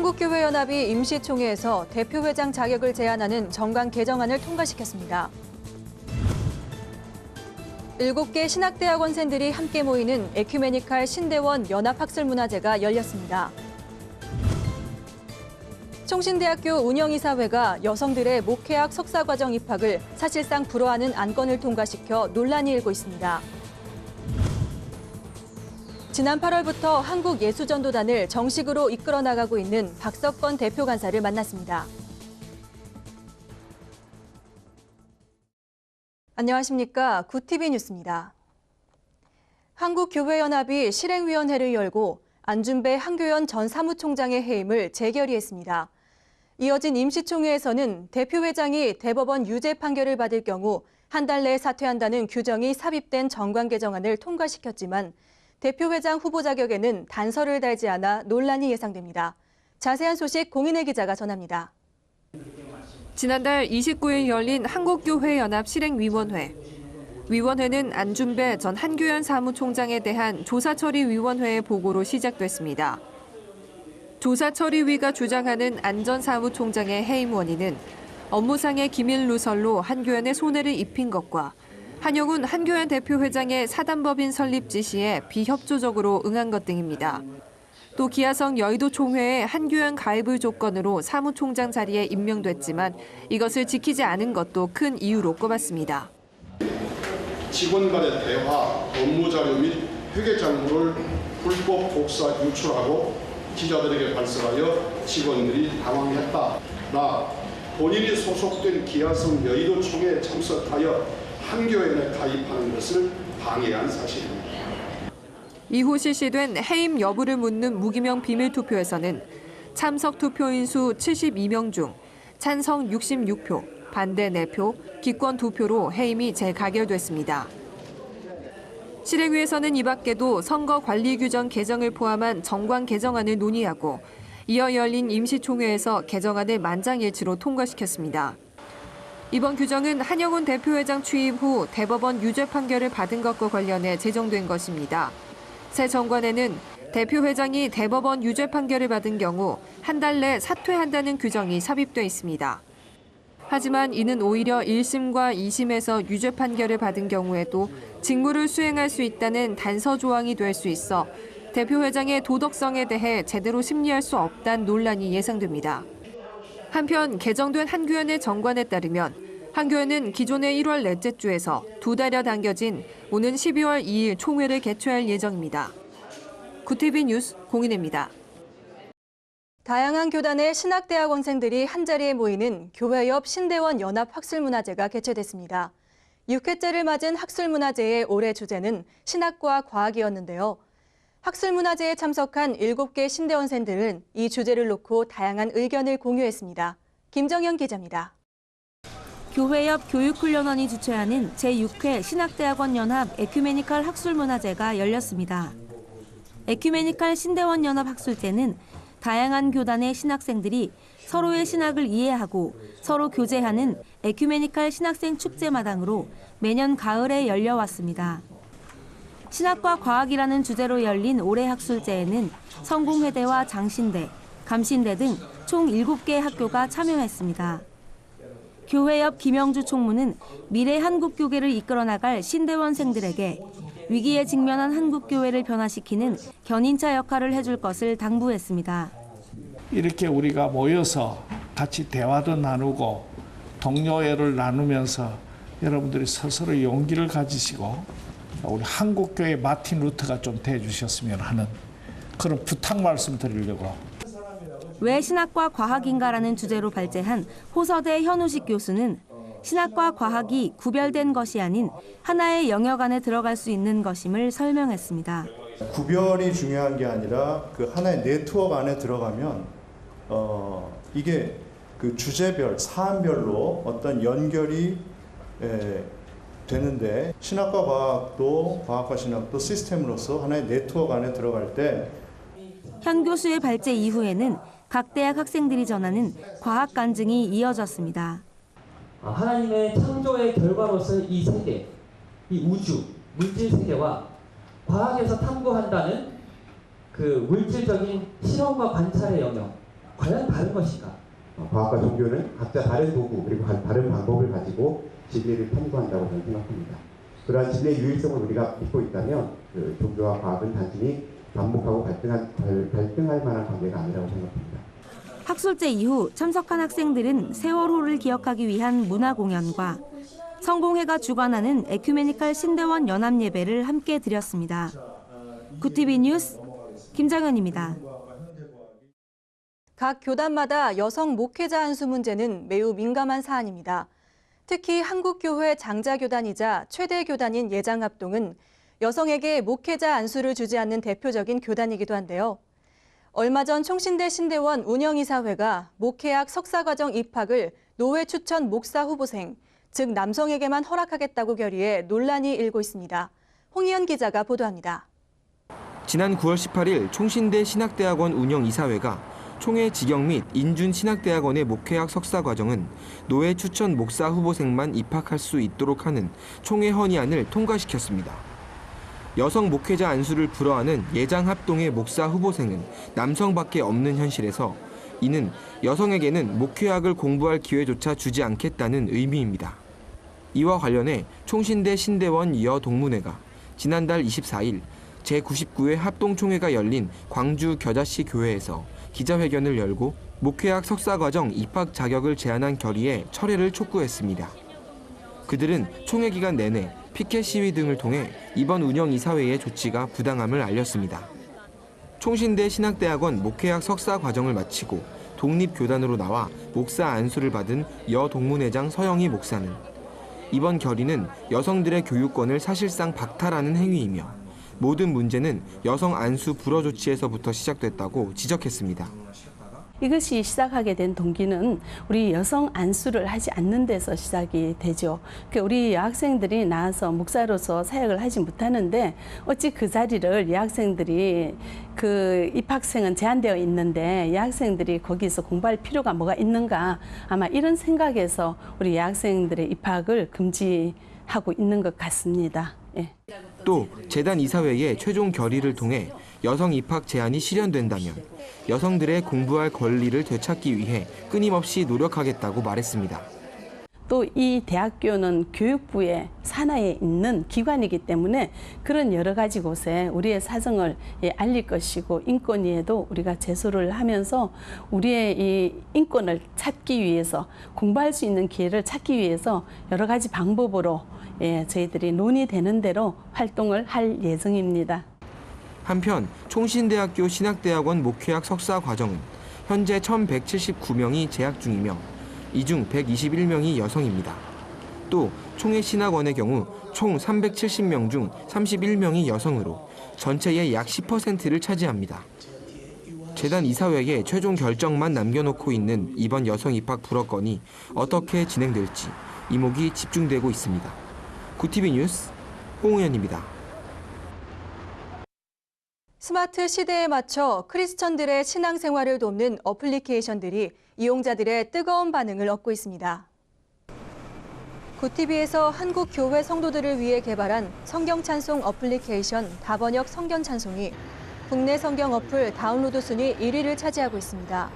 한국교회연합이 임시총회에서 대표회장 자격을 제한하는 정관 개정안을 통과시켰습니다. 7개 신학대학원생들이 함께 모이는 에큐메니칼 신대원 연합학술문화제가 열렸습니다. 총신대학교 운영이사회가 여성들의 목회학 석사과정 입학을 사실상 불허하는 안건을 통과시켜 논란이 일고 있습니다. 지난 8월부터 한국예수전도단을 정식으로 이끌어 나가고 있는 박석건 대표 간사를 만났습니다. 안녕하십니까. 구TV 뉴스입니다. 한국교회연합이 실행위원회를 열고 안준배 한교연 전 사무총장의 해임을 재결의했습니다. 이어진 임시총회에서는 대표회장이 대법원 유죄 판결을 받을 경우 한 달 내에 사퇴한다는 규정이 삽입된 정관 개정안을 통과시켰지만 대표회장 후보 자격에는 단서를 달지 않아 논란이 예상됩니다. 자세한 소식 공인혜 기자가 전합니다. 지난달 29일 열린 한국교회연합 실행위원회. 위원회는 안준배 전 한교연 사무총장에 대한 조사처리위원회의 보고로 시작됐습니다. 조사처리위가 주장하는 안 전 사무총장의 해임 원인은 업무상의 기밀 누설로 한교연에 손해를 입힌 것과 한영훈 한교연 대표회장의 사단법인 설립 지시에 비협조적으로 응한 것 등입니다. 또 기아성 여의도 총회에 한교연 가입을 조건으로 사무총장 자리에 임명됐지만 이것을 지키지 않은 것도 큰 이유로 꼽았습니다. 직원 간의 대화, 업무 자료 및 회계 장부를 불법 복사 유출하고 기자들에게 발설하여 직원들이 당황했다. 본인이 소속된 기아성 여의도 총회에 참석하여 한교연에 가입하는 것을 방해한 사실입니다. 이후 실시된 해임 여부를 묻는 무기명 비밀투표에서는 참석 투표인 수 72명 중 찬성 66표, 반대 4표, 기권 2표로 해임이 재가결됐습니다. 실행위에서는 이 밖에도 선거관리규정 개정을 포함한 정관 개정안을 논의하고 이어 열린 임시총회에서 개정안을 만장일치로 통과시켰습니다. 이번 규정은 한영훈 대표회장 취임 후 대법원 유죄 판결을 받은 것과 관련해 제정된 것입니다. 새 정관에는 대표회장이 대법원 유죄 판결을 받은 경우 한 달 내 사퇴한다는 규정이 삽입돼 있습니다. 하지만 이는 오히려 1심과 2심에서 유죄 판결을 받은 경우에도 직무를 수행할 수 있다는 단서 조항이 될 수 있어 대표회장의 도덕성에 대해 제대로 심리할 수 없다는 논란이 예상됩니다. 한편 개정된 한교연의 정관에 따르면 한교연은 기존의 1월 넷째 주에서 2달여 당겨진 오는 12월 2일 총회를 개최할 예정입니다. 구TV 뉴스 공인혜입니다. 다양한 교단의 신학대학원생들이 한자리에 모이는 교회 옆 신대원 연합학술문화제가 개최됐습니다. 6회째를 맞은 학술문화제의 올해 주제는 신학과 과학이었는데요. 학술문화제에 참석한 7개 신대원생들은 이 주제를 놓고 다양한 의견을 공유했습니다. 김정현 기자입니다. 교회 옆 교육훈련원이 주최하는 제6회 신학대학원 연합 에큐메니칼 학술문화제가 열렸습니다. 에큐메니칼 신대원 연합 학술제는 다양한 교단의 신학생들이 서로의 신학을 이해하고 서로 교제하는 에큐메니칼 신학생 축제마당으로 매년 가을에 열려왔습니다. 신학과 과학이라는 주제로 열린 올해 학술제에는 성공회대와 장신대, 감신대 등 총 7개 학교가 참여했습니다. 교회 옆 김영주 총무는 미래 한국교계를 이끌어 나갈 신대원생들에게 위기에 직면한 한국교회를 변화시키는 견인차 역할을 해줄 것을 당부했습니다. 이렇게 우리가 모여서 같이 대화도 나누고 동료애를 나누면서 여러분들이 스스로 용기를 가지시고 우리 한국교회 마틴 루터가 좀 돼주셨으면 하는 그런 부탁 말씀 드리려고. 왜 신학과 과학인가라는 주제로 발제한 호서대 현우식 교수는 신학과 과학이 구별된 것이 아닌 하나의 영역 안에 들어갈 수 있는 것임을 설명했습니다. 구별이 중요한 게 아니라 그 하나의 네트워크 안에 들어가면 이게 그 주제별, 사안별로 어떤 연결이 되는데 신학과 과학도 과학과 신학도 시스템으로서 하나의 네트워크 안에 들어갈 때 현 교수의 발제 이후에는 각 대학 학생들이 전하는 과학 간증이 이어졌습니다. 하나님의 창조의 결과로서 이 세계, 이 우주, 물질 세계와 과학에서 탐구한다는 그 물질적인 실험과 관찰의 영역, 과연 다른 것인가? 과학과 종교는 각자 다른 도구 그리고 다른 방법을 가지고 진리를 탐구한다고 저는 생각합니다. 그러한 진리의 유일성을 우리가 믿고 있다면 종교와 과학은 단순히 반복하고 갈등할 만한 관계가 아니라고 생각합니다. 학술제 이후 참석한 학생들은 세월호를 기억하기 위한 문화 공연과 성공회가 주관하는 에큐메니컬 신대원 연합 예배를 함께 드렸습니다. 구티비 뉴스 김장현입니다. 각 교단마다 여성 목회자 안수 문제는 매우 민감한 사안입니다. 특히 한국교회 장자교단이자 최대 교단인 예장합동은 여성에게 목회자 안수를 주지 않는 대표적인 교단이기도 한데요. 얼마 전 총신대 신대원 운영이사회가 목회학 석사과정 입학을 노회 추천 목사 후보생, 즉 남성에게만 허락하겠다고 결의해 논란이 일고 있습니다. 홍희연 기자가 보도합니다. 지난 9월 18일 총신대 신학대학원 운영이사회가 총회 직영 및 인준 신학대학원의 목회학 석사과정은 노회 추천 목사 후보생만 입학할 수 있도록 하는 총회 헌의안을 통과시켰습니다. 여성 목회자 안수를 불허하는 예장합동의 목사 후보생은 남성밖에 없는 현실에서 이는 여성에게는 목회학을 공부할 기회조차 주지 않겠다는 의미입니다. 이와 관련해 총신대 신대원 여동문회가 지난달 24일 제99회 합동총회가 열린 광주 겨자씨 교회에서 기자회견을 열고 목회학 석사과정 입학 자격을 제한한 결의에 철회를 촉구했습니다. 그들은 총회 기간 내내 피켓 시위 등을 통해 이번 운영이사회의 조치가 부당함을 알렸습니다. 총신대 신학대학원 목회학 석사과정을 마치고 독립교단으로 나와 목사 안수를 받은 여동문회장 서영희 목사는 이번 결의는 여성들의 교육권을 사실상 박탈하는 행위이며 모든 문제는 여성 안수 불허 조치에서부터 시작됐다고 지적했습니다. 이것이 시작하게 된 동기는 우리 여성 안수를 하지 않는 데서 시작이 되죠. 우리 여학생들이 나와서 목사로서 사역을 하지 못하는데 어찌 그 자리를 여학생들이 그 입학생은 제한되어 있는데 여학생들이 거기서 공부할 필요가 뭐가 있는가, 아마 이런 생각에서 우리 여학생들의 입학을 금지하고 있는 것 같습니다. 예. 또 재단 이사회의 최종 결의를 통해 여성 입학 제한이 실현된다면 여성들의 공부할 권리를 되찾기 위해 끊임없이 노력하겠다고 말했습니다. 또 이 대학교는 교육부의 산하에 있는 기관이기 때문에 그런 여러 가지 곳에 우리의 사정을 알릴 것이고 인권위에도 우리가 제소를 하면서 우리의 이 인권을 찾기 위해서 공부할 수 있는 기회를 찾기 위해서 여러 가지 방법으로 저희들이 논의되는 대로 활동을 할 예정입니다. 한편 총신대학교 신학대학원 목회학 석사과정은 현재 1,179명이 재학 중이며 이 중 121명이 여성입니다. 또 총회 신학원의 경우 총 370명 중 31명이 여성으로 전체의 약 10%를 차지합니다. 재단 이사회에 최종 결정만 남겨놓고 있는 이번 여성 입학 불허 건이 어떻게 진행될지 이목이 집중되고 있습니다. 구티비 뉴스 홍우현입니다. 스마트 시대에 맞춰 크리스천들의 신앙생활을 돕는 어플리케이션들이 이용자들의 뜨거운 반응을 얻고 있습니다. 구티비에서 한국 교회 성도들을 위해 개발한 성경 찬송 어플리케이션 다번역 성경 찬송이 국내 성경 어플 다운로드 순위 1위를 차지하고 있습니다.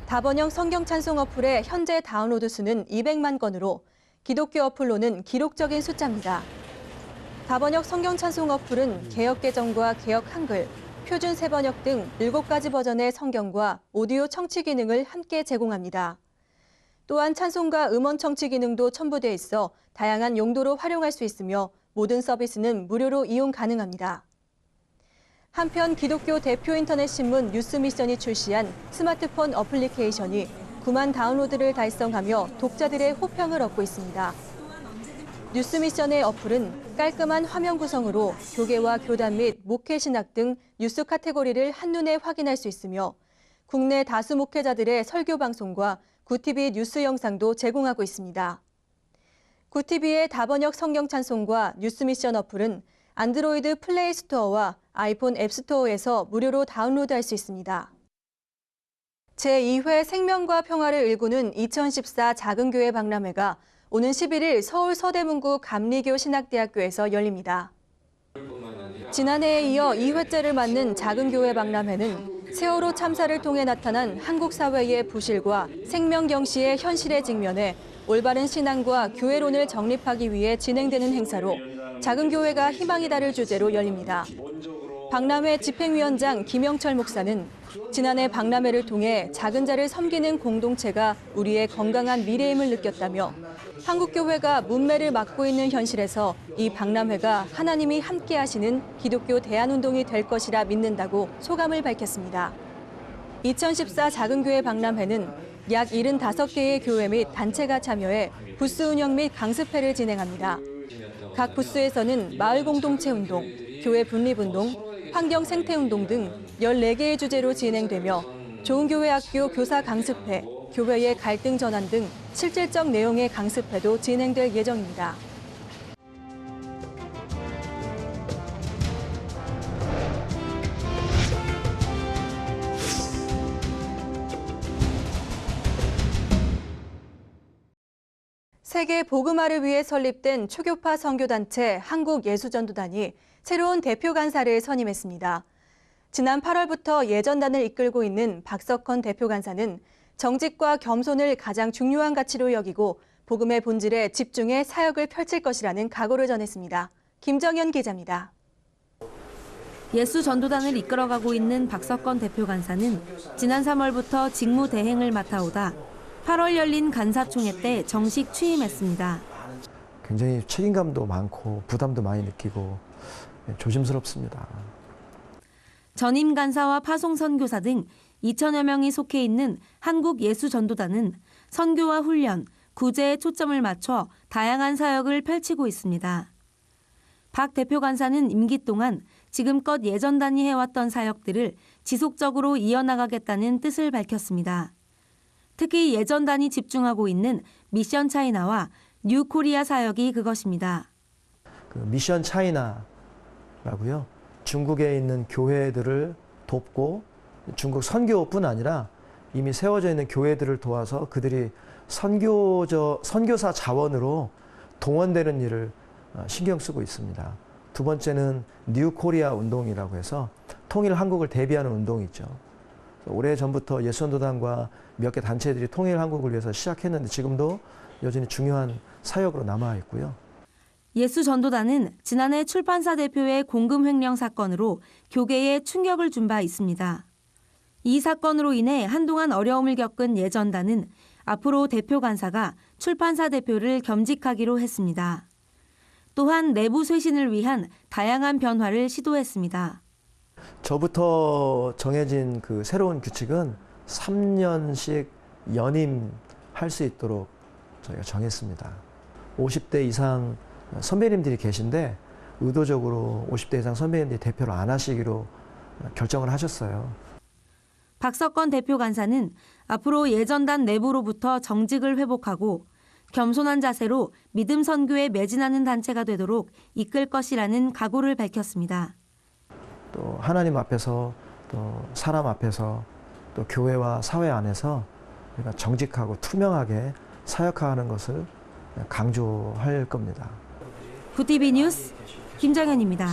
다번역 성경 찬송 어플의 현재 다운로드 수는 200만 건으로 기독교 어플로는 기록적인 숫자입니다. 다번역 성경 찬송 어플은 개역 개정과 개역 한글, 표준 세번역 등 7가지 버전의 성경과 오디오 청취 기능을 함께 제공합니다. 또한 찬송과 음원 청취 기능도 첨부돼 있어 다양한 용도로 활용할 수 있으며 모든 서비스는 무료로 이용 가능합니다. 한편 기독교 대표 인터넷 신문 뉴스미션이 출시한 스마트폰 어플리케이션이 9만 다운로드를 달성하며 독자들의 호평을 얻고 있습니다. 뉴스미션의 어플은 깔끔한 화면 구성으로 교계와 교단 및 목회 신학 등 뉴스 카테고리를 한눈에 확인할 수 있으며 국내 다수 목회자들의 설교 방송과 구티비 뉴스 영상도 제공하고 있습니다. 구티비의 다번역 성경 찬송과 뉴스미션 어플은 안드로이드 플레이 스토어와 아이폰 앱스토어에서 무료로 다운로드할 수 있습니다. 제2회 생명과 평화를 일구는 2014 작은교회 박람회가 오는 11일 서울 서대문구 감리교 신학대학교에서 열립니다. 지난해에 이어 2회째를 맞는 작은교회 박람회는 세월호 참사를 통해 나타난 한국 사회의 부실과 생명경시의 현실에 직면해 올바른 신앙과 교회론을 정립하기 위해 진행되는 행사로 작은 교회가 희망이다를 주제로 열립니다. 박람회 집행위원장 김영철 목사는 지난해 박람회를 통해 작은 자를 섬기는 공동체가 우리의 건강한 미래임을 느꼈다며 한국교회가 문매를 맡고 있는 현실에서 이 박람회가 하나님이 함께 하시는 기독교 대안운동이 될 것이라 믿는다고 소감을 밝혔습니다. 2014 작은교회 박람회는 약 75개의 교회 및 단체가 참여해 부스 운영 및 강습회를 진행합니다. 각 부스에서는 마을 공동체 운동, 교회 분립운동, 환경 생태운동 등 14개의 주제로 진행되며 좋은 교회 학교 교사 강습회, 교회의 갈등 전환 등 실질적 내용의 강습회도 진행될 예정입니다. 세계 복음화를 위해 설립된 초교파 선교단체 한국예수전도단이 새로운 대표 간사를 선임했습니다. 지난 8월부터 예전단을 이끌고 있는 박석헌 대표 간사는 정직과 겸손을 가장 중요한 가치로 여기고 복음의 본질에 집중해 사역을 펼칠 것이라는 각오를 전했습니다. 김정현 기자입니다. 예수전도단을 이끌어가고 있는 박석헌 대표 간사는 지난 3월부터 직무 대행을 맡아오다 8월 열린 간사총회 때 정식 취임했습니다. 굉장히 책임감도 많고 부담도 많이 느끼고 조심스럽습니다. 전임 간사와 파송 선교사 등 2천여 명이 속해 있는 한국예수전도단은 선교와 훈련, 구제에 초점을 맞춰 다양한 사역을 펼치고 있습니다. 박 대표 간사는 임기 동안 지금껏 예전단이 해왔던 사역들을 지속적으로 이어나가겠다는 뜻을 밝혔습니다. 특히 예전단이 집중하고 있는 미션 차이나와 뉴 코리아 사역이 그것입니다. 미션 차이나라고요. 중국에 있는 교회들을 돕고 중국 선교뿐 아니라 이미 세워져 있는 교회들을 도와서 그들이 선교사 자원으로 동원되는 일을 신경 쓰고 있습니다. 두 번째는 뉴 코리아 운동이라고 해서 통일 한국을 대비하는 운동이죠. 오래전부터 예수전도단과 몇 개 단체들이 통일 한국을 위해서 시작했는데 지금도 여전히 중요한 사역으로 남아 있고요. 예수전도단은 지난해 출판사 대표의 공금 횡령 사건으로 교계에 충격을 준 바 있습니다. 이 사건으로 인해 한동안 어려움을 겪은 예전단은 앞으로 대표 간사가 출판사 대표를 겸직하기로 했습니다. 또한 내부 쇄신을 위한 다양한 변화를 시도했습니다. 저부터 정해진 그 새로운 규칙은 3년씩 연임할 수 있도록 저희가 정했습니다. 50대 이상 선배님들이 계신데 의도적으로 50대 이상 선배님들이 대표를 안 하시기로 결정을 하셨어요. 박석헌 대표 간사는 앞으로 예전단 내부로부터 정직을 회복하고 겸손한 자세로 믿음 선교에 매진하는 단체가 되도록 이끌 것이라는 각오를 밝혔습니다. 또 하나님 앞에서 또 사람 앞에서 또 교회와 사회 안에서 우리가 정직하고 투명하게 사역하는 것을 강조할 겁니다. 구티비 뉴스 김정현입니다.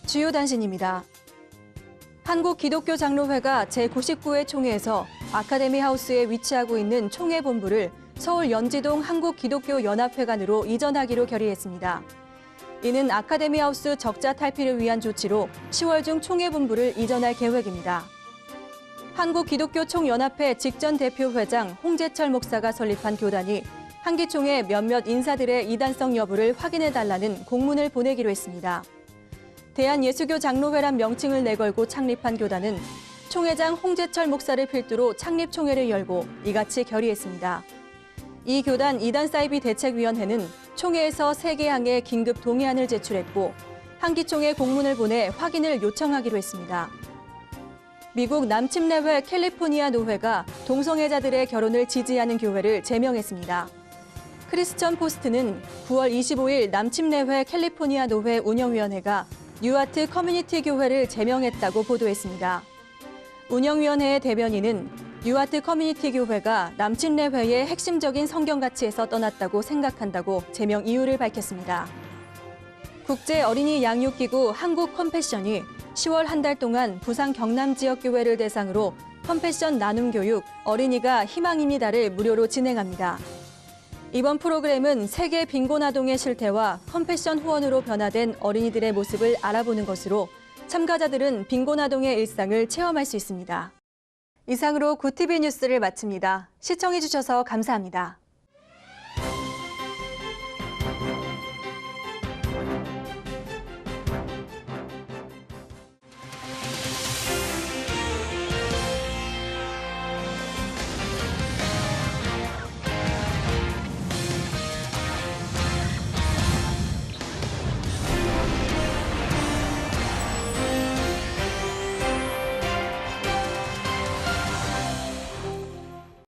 주요 단신입니다. 한국기독교장로회가 제99회 총회에서 아카데미 하우스에 위치하고 있는 총회 본부를 서울 연지동 한국기독교연합회관으로 이전하기로 결의했습니다. 이는 아카데미 하우스 적자 탈피를 위한 조치로 10월 중 총회 본부를 이전할 계획입니다. 한국기독교총연합회 직전 대표회장 홍재철 목사가 설립한 교단이 한기총회 몇몇 인사들의 이단성 여부를 확인해달라는 공문을 보내기로 했습니다. 대한예수교장로회란 명칭을 내걸고 창립한 교단은 총회장 홍재철 목사를 필두로 창립총회를 열고 이같이 결의했습니다. 이 교단 이단 사이비 대책위원회는 총회에서 3개 항의 긴급 동의안을 제출했고 한기총회 공문을 보내 확인을 요청하기로 했습니다. 미국 남침례회 캘리포니아 노회가 동성애자들의 결혼을 지지하는 교회를 제명했습니다. 크리스천 포스트는 9월 25일 남침례회 캘리포니아 노회 운영위원회가 뉴아트 커뮤니티 교회를 제명했다고 보도했습니다. 운영위원회의 대변인은 뉴아트 커뮤니티 교회가 남침례회의 핵심적인 성경 가치에서 떠났다고 생각한다고 제명 이유를 밝혔습니다. 국제 어린이 양육기구 한국 컴패션이 10월 한 달 동안 부산 경남 지역 교회를 대상으로 컴패션 나눔 교육 어린이가 희망입니다를 무료로 진행합니다. 이번 프로그램은 세계 빈곤아동의 실태와 컴패션 후원으로 변화된 어린이들의 모습을 알아보는 것으로 참가자들은 빈곤아동의 일상을 체험할 수 있습니다. 이상으로 굿TV 뉴스를 마칩니다. 시청해주셔서 감사합니다.